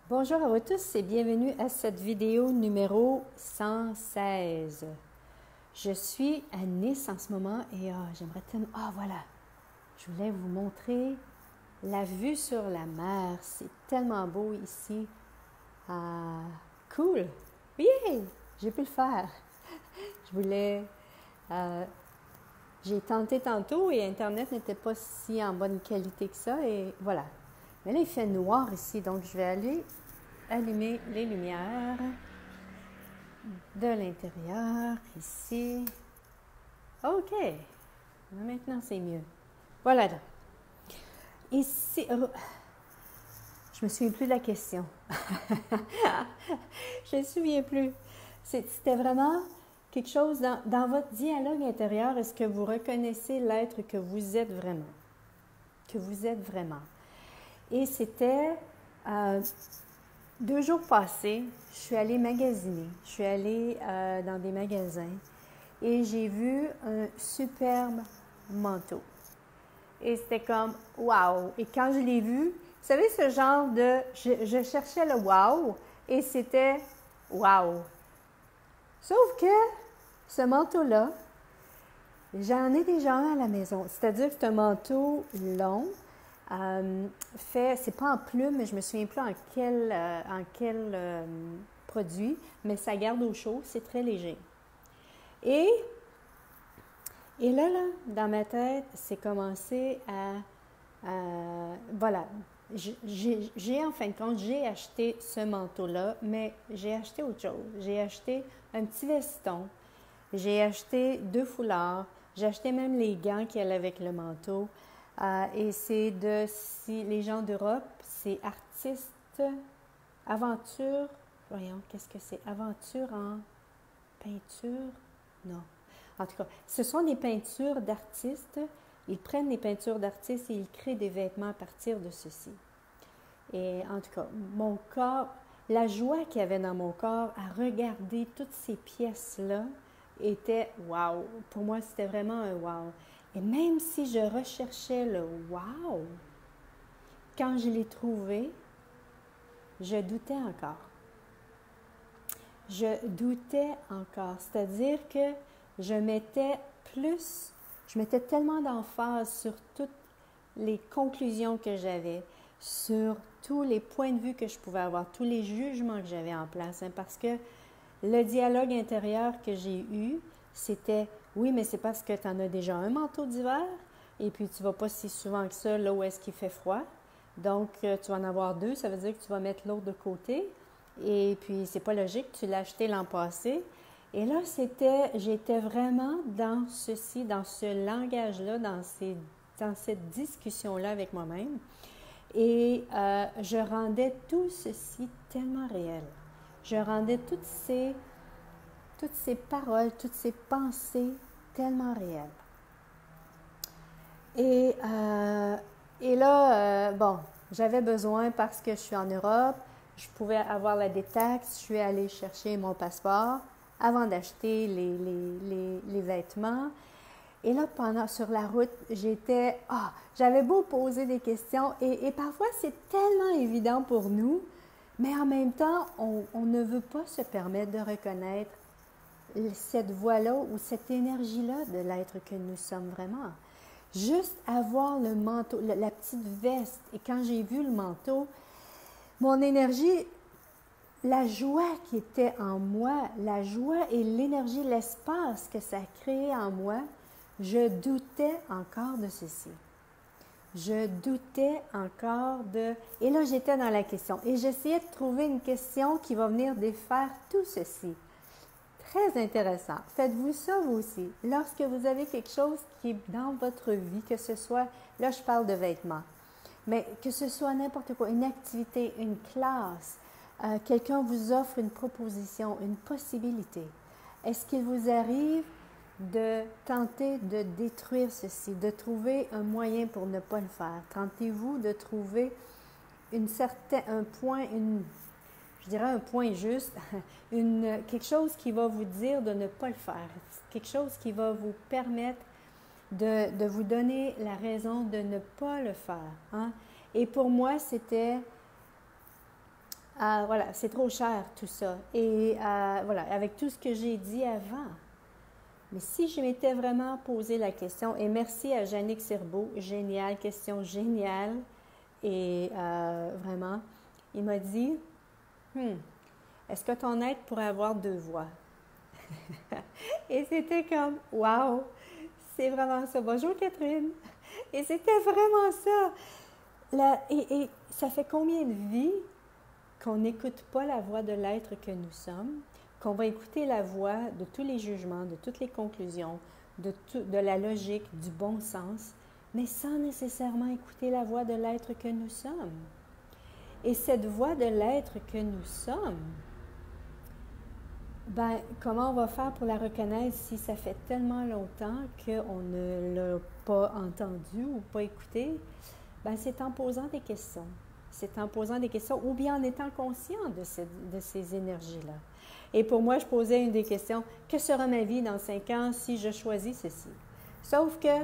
Bonjour à vous tous et bienvenue à cette vidéo numéro 116. Je suis à Nice en ce moment et j'aimerais tellement... Ah voilà, je voulais vous montrer la vue sur la mer. C'est tellement beau ici. Cool! Oui, j'ai pu le faire. Je voulais... j'ai tenté tantôt et Internet n'était pas si en bonne qualité que ça et voilà. Mais là, il fait noir ici, donc je vais aller allumer les lumières de l'intérieur, ici. OK. Maintenant, c'est mieux. Voilà. Ici, je me souviens plus de la question. Je ne me souviens plus. C'était vraiment quelque chose dans votre dialogue intérieur. Est-ce que vous reconnaissez l'être que vous êtes vraiment? Que vous êtes vraiment. Et c'était 2 jours passés, je suis allée magasiner. Je suis allée dans des magasins et j'ai vu un superbe manteau. Et c'était comme wow! Et quand je l'ai vu, vous savez ce genre de... Je cherchais le wow et c'était wow! Sauf que ce manteau-là, j'en ai déjà un à la maison. C'est-à-dire que c'est un manteau long. C'est pas en plume, mais je me souviens plus en quel produit, mais ça garde au chaud, c'est très léger. Et, et là, dans ma tête, c'est commencé voilà, en fin de compte, j'ai acheté ce manteau-là, mais j'ai acheté autre chose. J'ai acheté un petit veston, j'ai acheté 2 foulards, j'ai acheté même les gants qui allaient avec le manteau. Et c'est si les gens d'Europe, c'est artistes, aventure, voyons, qu'est-ce que c'est? Aventure en peinture? Non. En tout cas, ce sont des peintures d'artistes. Ils prennent des peintures d'artistes et ils créent des vêtements à partir de ceci. Et en tout cas, mon corps, la joie qu'il y avait dans mon corps à regarder toutes ces pièces-là était wow. Pour moi, c'était vraiment un wow. Et même si je recherchais le wow, quand je l'ai trouvé, je doutais encore. Je doutais encore. C'est-à-dire que je mettais tellement d'emphase sur toutes les conclusions que j'avais, sur tous les points de vue que je pouvais avoir, tous les jugements que j'avais en place. Parce que le dialogue intérieur que j'ai eu, c'était « Oui, mais c'est parce que tu en as déjà un manteau d'hiver et puis tu ne vas pas si souvent que ça là où est-ce qu'il fait froid. Donc, tu vas en avoir 2, ça veut dire que tu vas mettre l'autre de côté. Et puis, c'est pas logique, tu l'as acheté l'an passé. » Et là, j'étais vraiment dans ceci, dans ce langage-là, dans cette discussion-là avec moi-même. Et je rendais tout ceci tellement réel. Je rendais toutes ces paroles, toutes ces pensées tellement réelles. Et là, bon, j'avais besoin parce que je suis en Europe, je pouvais avoir la détaxe, je suis allée chercher mon passeport avant d'acheter les vêtements. Et là, sur la route, j'avais beau poser des questions et parfois c'est tellement évident pour nous, mais en même temps, on ne veut pas se permettre de reconnaître cette voix-là ou cette énergie-là de l'être que nous sommes vraiment. Juste avoir le manteau, la petite veste, et quand j'ai vu le manteau, mon énergie, la joie qui était en moi, la joie et l'énergie, l'espace que ça a créé en moi, je doutais encore de ceci. Je doutais encore de... Et là, j'étais dans la question. Et j'essayais de trouver une question qui va venir défaire tout ceci. Très intéressant. Faites-vous ça vous aussi. Lorsque vous avez quelque chose qui est dans votre vie, que ce soit, là je parle de vêtements, mais que ce soit n'importe quoi, une activité, une classe, quelqu'un vous offre une proposition, une possibilité. Est-ce qu'il vous arrive de tenter de détruire ceci, de trouver un moyen pour ne pas le faire? Tentez-vous de trouver un point, je dirais un point juste, quelque chose qui va vous dire de ne pas le faire, quelque chose qui va vous permettre de vous donner la raison de ne pas le faire. Hein? Et pour moi, c'était Voilà, c'est trop cher tout ça. Et voilà, avec tout ce que j'ai dit avant. Mais si je m'étais vraiment posé la question, et merci à Jannick Serbeau, génial, question géniale, et vraiment, il m'a dit, est-ce que ton être pourrait avoir deux voix? Et c'était comme, wow, c'est vraiment ça. Bonjour Catherine. Et c'était vraiment ça. Et ça fait combien de vies qu'on n'écoute pas la voix de l'être que nous sommes, qu'on va écouter la voix de tous les jugements, de toutes les conclusions, de la logique, du bon sens, mais sans nécessairement écouter la voix de l'être que nous sommes. Et cette voix de l'être que nous sommes, ben, comment on va faire pour la reconnaître si ça fait tellement longtemps qu'on ne l'a pas entendu ou pas écouté? Ben, c'est en posant des questions. C'est en posant des questions ou bien en étant conscient de ces énergies-là. Et pour moi, je posais une des questions, que sera ma vie dans 5 ans si je choisis ceci? Sauf que,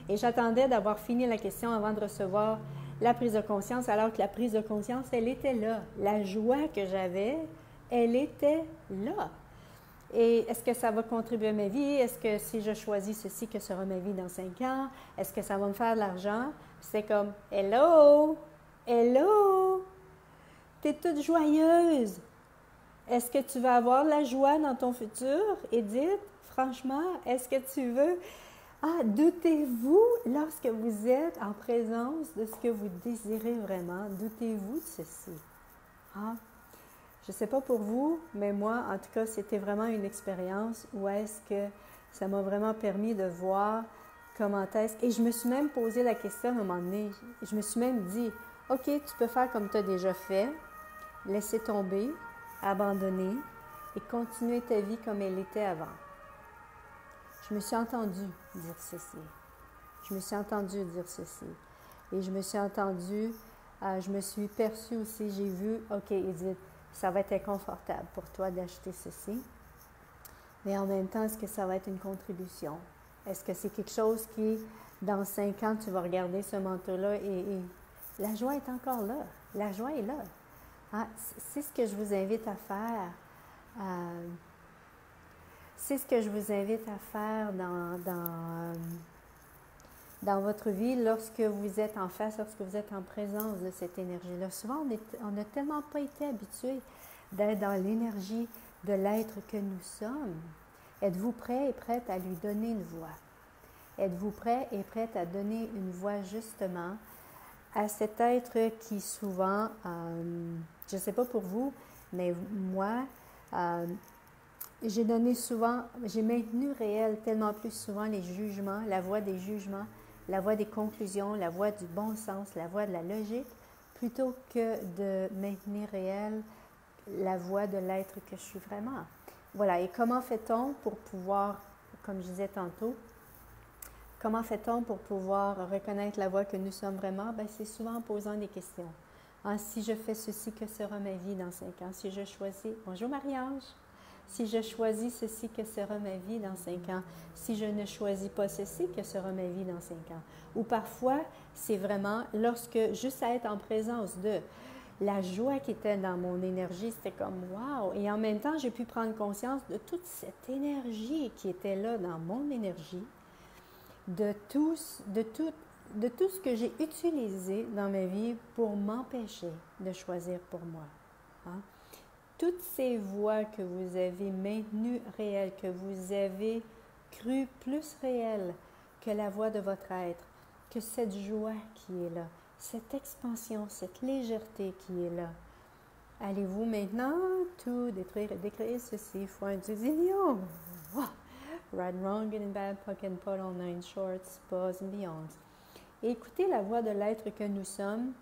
et j'attendais d'avoir fini la question avant de recevoir la prise de conscience, alors que la prise de conscience, elle était là. La joie que j'avais, elle était là. Et est-ce que ça va contribuer à ma vie? Est-ce que si je choisis ceci, que sera ma vie dans 5 ans? Est-ce que ça va me faire de l'argent? C'est comme, hello! Hello! T'es toute joyeuse! Est-ce que tu vas avoir la joie dans ton futur, Edith? Franchement, est-ce que tu veux? Doutez-vous lorsque vous êtes en présence de ce que vous désirez vraiment? Doutez-vous de ceci? Je ne sais pas pour vous, mais moi, en tout cas, c'était vraiment une expérience où est-ce que ça m'a vraiment permis de voir comment est-ce... Et je me suis même posé la question à un moment donné. Je me suis même dit, OK, tu peux faire comme tu as déjà fait, laisser tomber, abandonner et continuer ta vie comme elle était avant. Je me suis entendue dire ceci. Je me suis entendue dire ceci. Et je me suis entendue, je me suis perçue aussi, j'ai vu, OK, Edith, ça va être inconfortable pour toi d'acheter ceci, mais en même temps, est-ce que ça va être une contribution? Est-ce que c'est quelque chose qui, dans 5 ans, tu vas regarder ce manteau-là et la joie est encore là. La joie est là. C'est ce que je vous invite à faire. C'est ce que je vous invite à faire dans votre vie lorsque vous êtes en face, lorsque vous êtes en présence de cette énergie-là. Souvent, on n'a tellement pas été habitué d'être dans l'énergie de l'être que nous sommes. Êtes-vous prêt et prête à lui donner une voix? Êtes-vous prêt et prête à donner une voix justement à cet être qui souvent, je ne sais pas pour vous, mais moi, j'ai maintenu réel tellement plus souvent les jugements, la voix des jugements, la voix des conclusions, la voix du bon sens, la voix de la logique, plutôt que de maintenir réel la voix de l'être que je suis vraiment. Voilà, et comment fait-on pour pouvoir, comme je disais tantôt, comment fait-on pour pouvoir reconnaître la voix que nous sommes vraiment? Bien, c'est souvent en posant des questions. Si je fais ceci, que sera ma vie dans 5 ans? Si je choisis... Bonjour Marie-Ange! Si je choisis ceci, que sera ma vie dans 5 ans? Si je ne choisis pas ceci, que sera ma vie dans 5 ans? Ou parfois, c'est vraiment lorsque, juste à être en présence de la joie qui était dans mon énergie, c'était comme wow! Et en même temps, j'ai pu prendre conscience de toute cette énergie qui était là dans mon énergie, de tout ce que j'ai utilisé dans ma vie pour m'empêcher de choisir pour moi. Toutes ces voix que vous avez maintenues réelles, que vous avez crues plus réelles que la voix de votre être, que cette joie qui est là, cette expansion, cette légèreté qui est là. Allez-vous maintenant tout détruire et décréer ceci, foi du million? Right, wrong, good and bad, puck and putt, all 9 shorts, pause and beyond. Et écoutez la voix de l'être que nous sommes.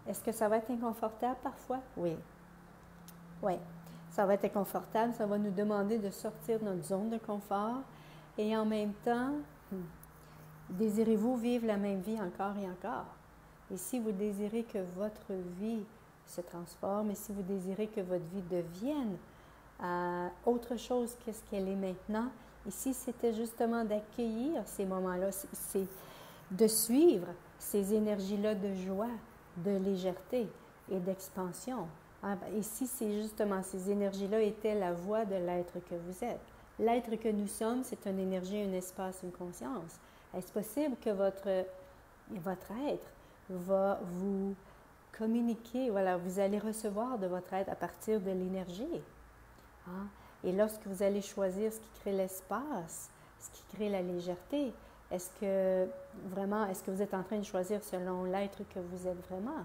Est-ce que ça va être inconfortable parfois? Oui. Oui, ça va être inconfortable, ça va nous demander de sortir de notre zone de confort et en même temps, désirez-vous vivre la même vie encore et encore? Et si vous désirez que votre vie se transforme et si vous désirez que votre vie devienne autre chose que ce qu'elle est maintenant, ici c'était justement d'accueillir ces moments-là, c'est de suivre ces énergies-là de joie, de légèreté et d'expansion. Ah, ben, ici, c'est justement, ces énergies-là étaient la voix de l'être que vous êtes. L'être que nous sommes, c'est une énergie, un espace, une conscience. Est-ce possible que votre être va vous communiquer, voilà, vous allez recevoir de votre être à partir de l'énergie. Hein? Et lorsque vous allez choisir ce qui crée l'espace, ce qui crée la légèreté, est-ce que vous êtes en train de choisir selon l'être que vous êtes vraiment?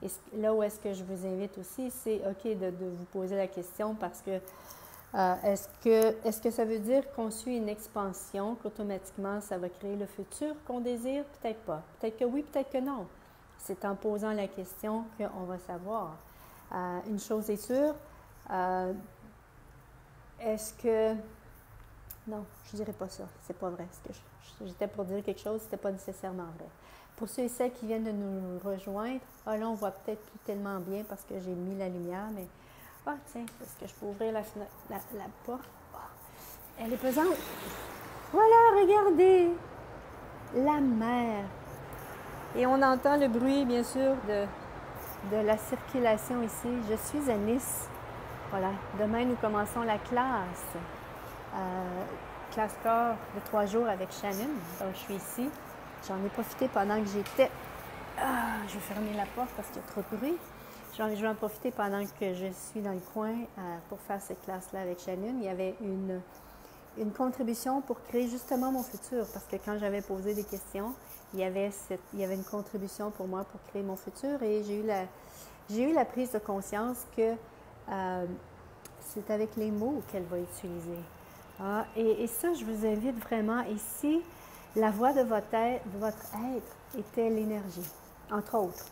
Et là où est-ce que je vous invite aussi, c'est OK de vous poser la question parce que est-ce que ça veut dire qu'on suit une expansion, qu'automatiquement ça va créer le futur qu'on désire? Peut-être pas. Peut-être que oui, peut-être que non. C'est en posant la question qu'on va savoir. Une chose est sûre, est-ce que... Non, je ne dirais pas ça. C'est pas vrai. J'étais pour dire quelque chose, c'était pas nécessairement vrai. Pour ceux et celles qui viennent de nous rejoindre, là, on voit peut-être plus tellement bien parce que j'ai mis la lumière, mais... Ah, tiens, est-ce que je peux ouvrir la porte? Oh, elle est pesante. Voilà, regardez! La mer. Et on entend le bruit, bien sûr, de la circulation ici. Je suis à Nice. Voilà, demain, nous commençons la classe. Classe corps de 3 jours avec Shannon. Donc, je suis ici. J'en ai profité pendant que j'étais... je vais fermer la porte parce qu'il y a trop de bruit. Je vais en profiter pendant que je suis dans le coin pour faire cette classe-là avec Shannon. Il y avait une contribution pour créer justement mon futur, parce que quand j'avais posé des questions, il y avait une contribution pour moi pour créer mon futur et j'ai eu la prise de conscience que c'est avec les mots qu'elle va utiliser. Et ça, je vous invite vraiment ici, la voix de votre être était l'énergie, entre autres.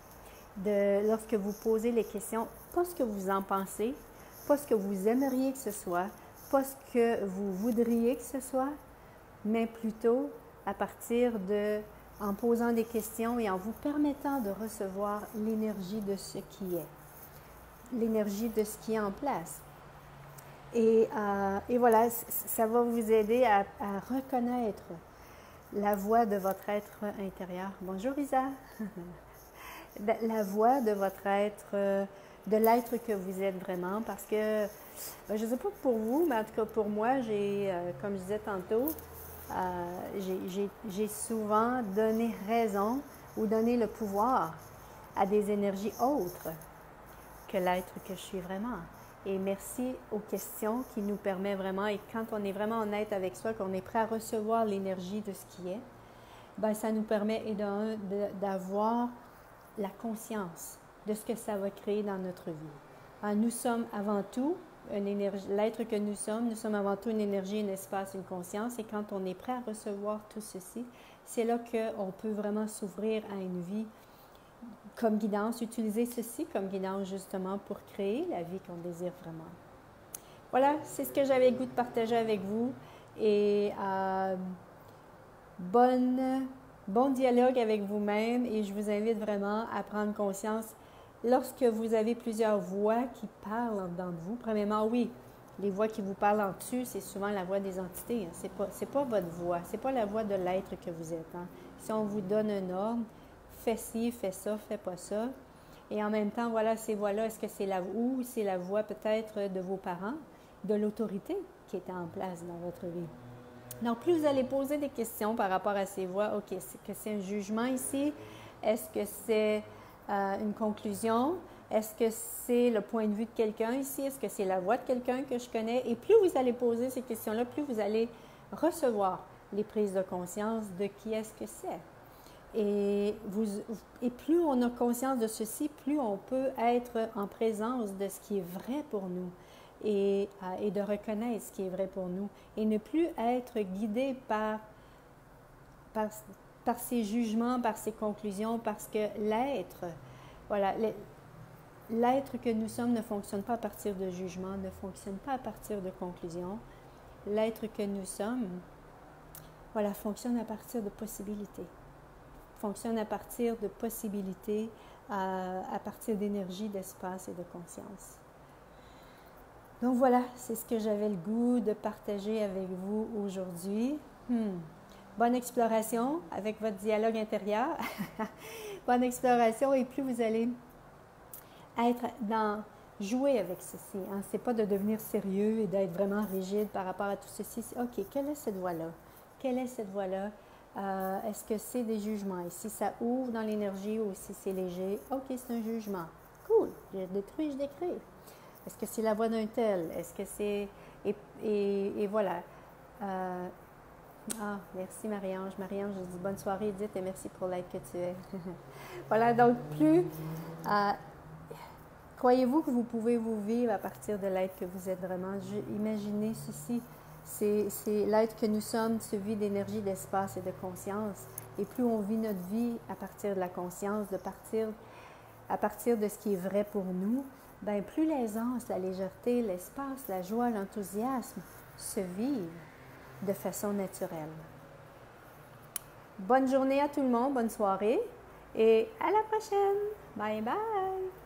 Lorsque vous posez les questions, pas ce que vous en pensez, pas ce que vous aimeriez que ce soit, pas ce que vous voudriez que ce soit, mais plutôt à partir en posant des questions et en vous permettant de recevoir l'énergie de ce qui est, l'énergie de ce qui est en place. Et voilà, ça va vous aider à reconnaître la voix de votre être intérieur. Bonjour Isa! La voix de votre être, de l'être que vous êtes vraiment, parce que, je ne sais pas pour vous, mais en tout cas pour moi, comme je disais tantôt, j'ai souvent donné raison ou donné le pouvoir à des énergies autres que l'être que je suis vraiment. Et merci aux questions qui nous permettent vraiment, et quand on est vraiment honnête avec soi, qu'on est prêt à recevoir l'énergie de ce qui est, bien, ça nous permet d'avoir la conscience de ce que ça va créer dans notre vie. Nous sommes avant tout l'être que nous sommes avant tout une énergie, un espace, une conscience, et quand on est prêt à recevoir tout ceci, c'est là qu'on peut vraiment s'ouvrir à une vie comme guidance, utiliser ceci comme guidance justement pour créer la vie qu'on désire vraiment. Voilà, c'est ce que j'avais le goût de partager avec vous, et bon dialogue avec vous-même, et je vous invite vraiment à prendre conscience lorsque vous avez plusieurs voix qui parlent en dedans de vous. Premièrement, oui, les voix qui vous parlent en dessus, c'est souvent la voix des entités. Hein. C'est pas votre voix, c'est pas la voix de l'être que vous êtes. Hein. Si on vous donne un ordre, fais ci, fais ça, fais pas ça. Et en même temps, voilà, ces voix-là, est-ce que c'est la voix peut-être de vos parents, de l'autorité qui était en place dans votre vie? Donc, plus vous allez poser des questions par rapport à ces voix, OK, est-ce que c'est un jugement ici? Est-ce que c'est une conclusion? Est-ce que c'est le point de vue de quelqu'un ici? Est-ce que c'est la voix de quelqu'un que je connais? Et plus vous allez poser ces questions-là, plus vous allez recevoir les prises de conscience de qui est-ce que c'est. Et plus on a conscience de ceci, plus on peut être en présence de ce qui est vrai pour nous. Et de reconnaître ce qui est vrai pour nous et ne plus être guidé par ses jugements, par ses conclusions, parce que l'être que nous sommes ne fonctionne pas à partir de jugements, ne fonctionne pas à partir de conclusions. L'être que nous sommes, fonctionne à partir de possibilités. Fonctionne à partir de possibilités, à partir d'énergie, d'espace et de conscience. Donc voilà, c'est ce que j'avais le goût de partager avec vous aujourd'hui. Bonne exploration avec votre dialogue intérieur. Bonne exploration, et plus vous allez être dans jouer avec ceci. Hein? Ce n'est pas de devenir sérieux et d'être vraiment rigide par rapport à tout ceci. OK, quelle est cette voie-là? Quelle est cette voie-là? Est-ce que c'est des jugements? Et si ça ouvre dans l'énergie ou si c'est léger, OK, c'est un jugement. Cool, je détruis, je décris. Est-ce que c'est la voie d'un tel? Est-ce que c'est... Et voilà. Merci Marie-Ange. Marie-Ange, je dis bonne soirée Edith et merci pour l'aide que tu es. Voilà, donc croyez-vous que vous pouvez vous vivre à partir de l'être que vous êtes vraiment? Imaginez ceci, c'est l'être que nous sommes, se vit d'énergie, d'espace et de conscience. Et plus on vit notre vie à partir de la conscience, à partir de ce qui est vrai pour nous, bien plus l'aisance, la légèreté, l'espace, la joie, l'enthousiasme se vivent de façon naturelle. Bonne journée à tout le monde, bonne soirée et à la prochaine. Bye bye!